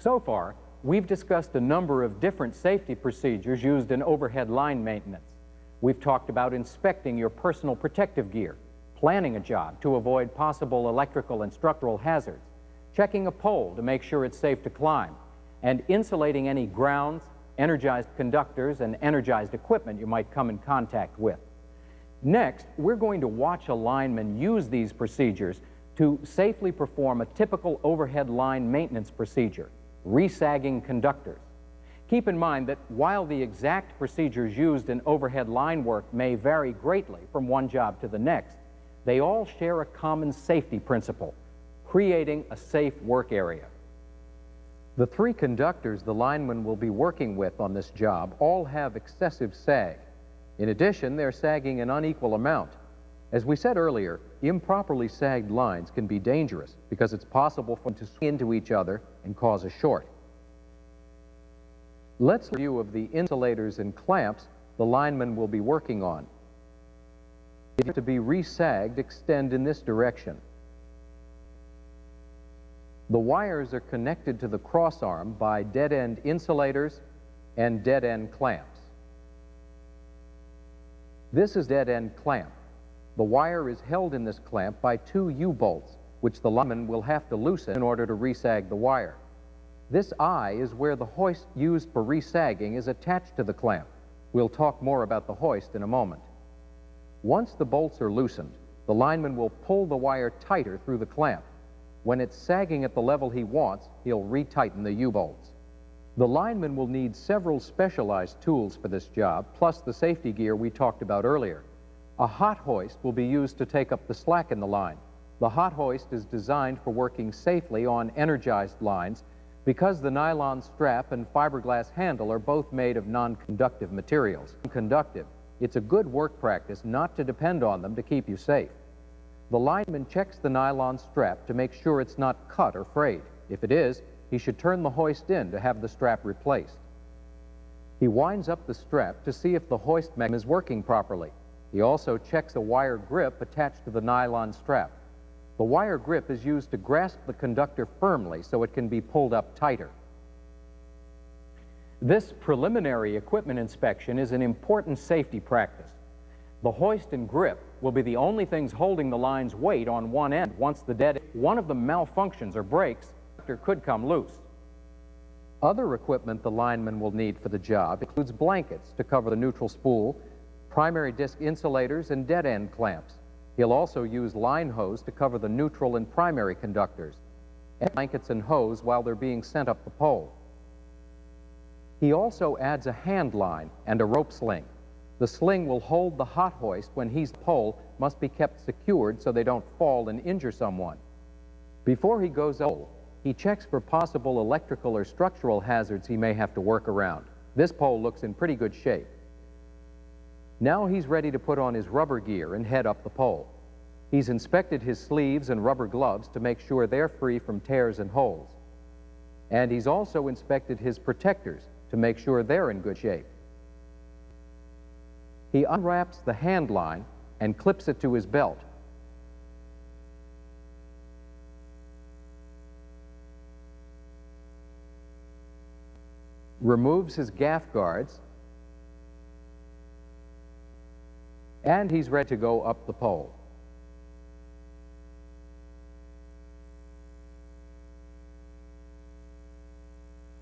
So far, we've discussed a number of different safety procedures used in overhead line maintenance. We've talked about inspecting your personal protective gear, planning a job to avoid possible electrical and structural hazards, checking a pole to make sure it's safe to climb, and insulating any grounds, energized conductors, and energized equipment you might come in contact with. Next, we're going to watch a lineman use these procedures to safely perform a typical overhead line maintenance procedure, resagging conductors. Keep in mind that while the exact procedures used in overhead line work may vary greatly from one job to the next, they all share a common safety principle: creating a safe work area. The three conductors the lineman will be working with on this job all have excessive sag. In addition, they're sagging an unequal amount. As we said earlier, improperly sagged lines can be dangerous because it's possible for them to swing into each other and cause a short. Let's review of the insulators and clamps the lineman will be working on. If to be resagged, extend in this direction. The wires are connected to the crossarm by dead-end insulators and dead-end clamps. This is dead-end clamp. The wire is held in this clamp by two U-bolts, which the lineman will have to loosen in order to resag the wire. This eye is where the hoist used for resagging is attached to the clamp. We'll talk more about the hoist in a moment. Once the bolts are loosened, the lineman will pull the wire tighter through the clamp. When it's sagging at the level he wants, he'll retighten the U-bolts. The lineman will need several specialized tools for this job, plus the safety gear we talked about earlier. A hot hoist will be used to take up the slack in the line. The hot hoist is designed for working safely on energized lines because the nylon strap and fiberglass handle are both made of non-conductive materials. Conductive, it's a good work practice not to depend on them to keep you safe. The lineman checks the nylon strap to make sure it's not cut or frayed. If it is, he should turn the hoist in to have the strap replaced. He winds up the strap to see if the hoist mechanism is working properly. He also checks a wire grip attached to the nylon strap. The wire grip is used to grasp the conductor firmly so it can be pulled up tighter. This preliminary equipment inspection is an important safety practice. The hoist and grip will be the only things holding the line's weight on one end. Once one of them malfunctions or breaks, the conductor could come loose. Other equipment the lineman will need for the job includes blankets to cover the neutral spool, primary disc insulators, and dead-end clamps. He'll also use line hose to cover the neutral and primary conductors, and blankets and hose while they're being sent up the pole. He also adds a hand line and a rope sling. The sling will hold the hot hoist when the pole must be kept secured so they don't fall and injure someone. Before he goes up, he checks for possible electrical or structural hazards he may have to work around. This pole looks in pretty good shape. Now he's ready to put on his rubber gear and head up the pole. He's inspected his sleeves and rubber gloves to make sure they're free from tears and holes. And he's also inspected his protectors to make sure they're in good shape. He unwraps the hand line and clips it to his belt. Removes his gaff guards, and he's ready to go up the pole.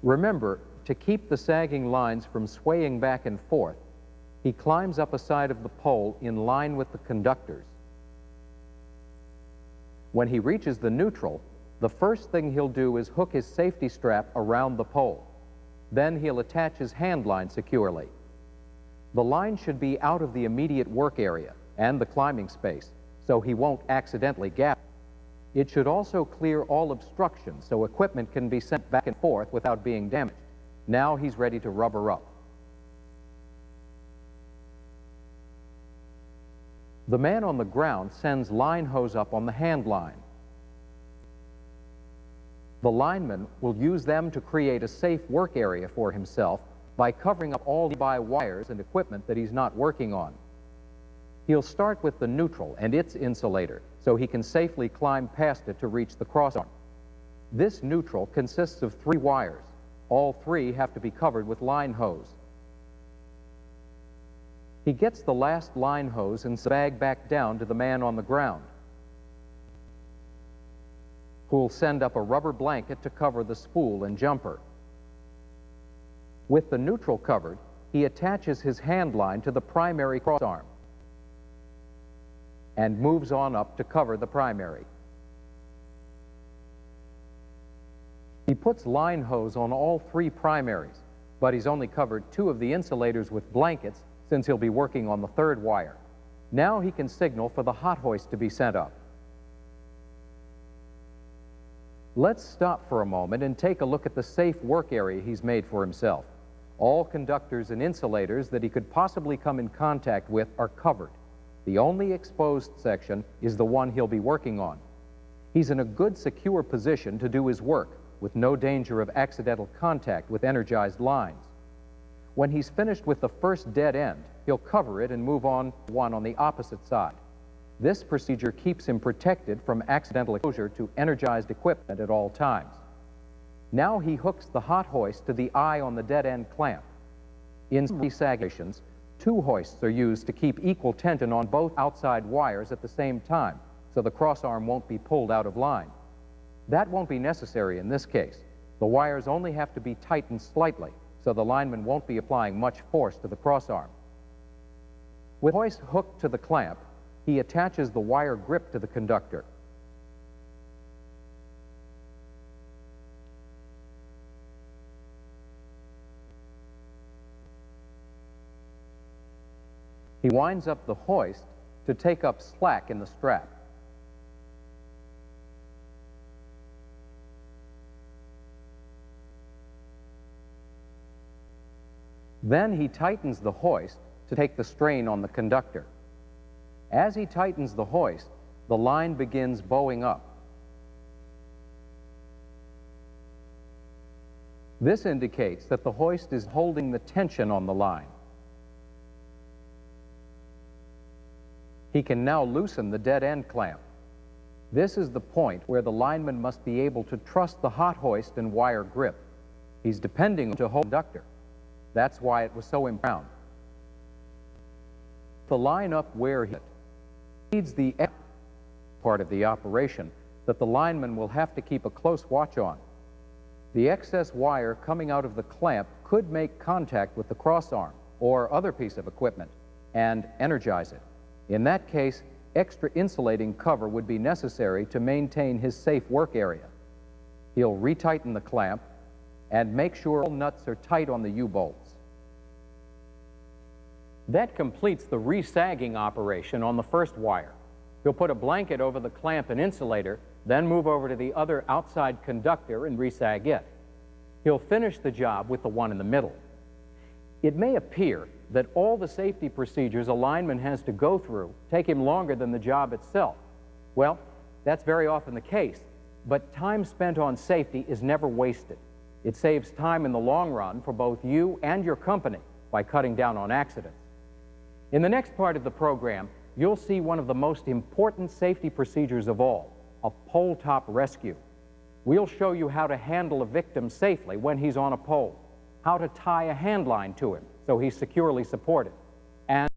Remember, to keep the sagging lines from swaying back and forth, he climbs up a side of the pole in line with the conductors. When he reaches the neutral, the first thing he'll do is hook his safety strap around the pole. Then he'll attach his hand line securely. The line should be out of the immediate work area and the climbing space, so he won't accidentally gap. It should also clear all obstructions so equipment can be sent back and forth without being damaged. Now he's ready to rubber up. The man on the ground sends line hose up on the hand line. The lineman will use them to create a safe work area for himself by covering up all nearby wires and equipment that he's not working on. He'll start with the neutral and its insulator so he can safely climb past it to reach the crossarm. This neutral consists of 3 wires. All 3 have to be covered with line hose. He gets the last line hose and bag back down to the man on the ground, who'll send up a rubber blanket to cover the spool and jumper. With the neutral covered, he attaches his hand line to the primary crossarm and moves on up to cover the primary. He puts line hose on all 3 primaries, but he's only covered 2 of the insulators with blankets since he'll be working on the 3rd wire. Now he can signal for the hot hoist to be sent up. Let's stop for a moment and take a look at the safe work area he's made for himself. All conductors and insulators that he could possibly come in contact with are covered. The only exposed section is the one he'll be working on. He's in a good, secure position to do his work with no danger of accidental contact with energized lines. When he's finished with the first dead end, he'll cover it and move on to one on the opposite side. This procedure keeps him protected from accidental exposure to energized equipment at all times. Now he hooks the hot hoist to the eye on the dead end clamp. In resagations, 2 hoists are used to keep equal tension on both outside wires at the same time, so the crossarm won't be pulled out of line. That won't be necessary in this case. The wires only have to be tightened slightly, so the lineman won't be applying much force to the crossarm. With the hoist hooked to the clamp, he attaches the wire grip to the conductor. He winds up the hoist to take up slack in the strap. Then he tightens the hoist to take the strain on the conductor. As he tightens the hoist, the line begins bowing up. This indicates that the hoist is holding the tension on the line. He can now loosen the dead end clamp. This is the point where the lineman must be able to trust the hot hoist and wire grip. He's depending to hold the conductor. That's why it was so important. The line up where he needs the part of the operation that the lineman will have to keep a close watch on. The excess wire coming out of the clamp could make contact with the crossarm or other piece of equipment and energize it. In that case, extra insulating cover would be necessary to maintain his safe work area. He'll retighten the clamp and make sure all nuts are tight on the U-bolts. That completes the resagging operation on the 1st wire. He'll put a blanket over the clamp and insulator, then move over to the other outside conductor and resag it. He'll finish the job with the one in the middle. It may appear that all the safety procedures a lineman has to go through take him longer than the job itself. Well, that's very often the case, but time spent on safety is never wasted. It saves time in the long run for both you and your company by cutting down on accidents. In the next part of the program, you'll see one of the most important safety procedures of all, a pole top rescue. We'll show you how to handle a victim safely when he's on a pole, how to tie a hand line to him so he's securely supported, and